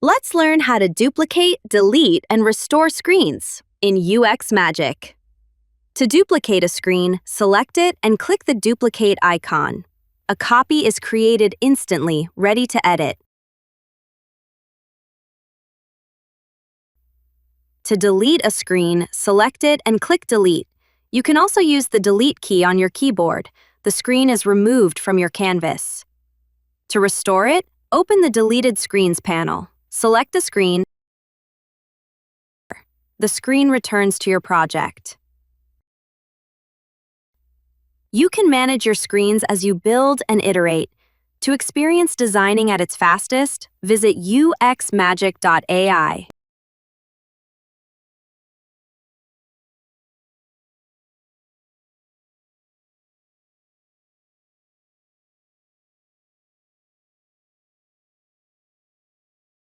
Let's learn how to duplicate, delete, and restore screens in UXMagic. To duplicate a screen, select it and click the duplicate icon. A copy is created instantly, ready to edit. To delete a screen, select it and click delete. You can also use the delete key on your keyboard. The screen is removed from your canvas. To restore it, open the Deleted Screens panel. Select the screen. The screen returns to your project. You can manage your screens as you build and iterate. To experience designing at its fastest, visit UXMagic.ai.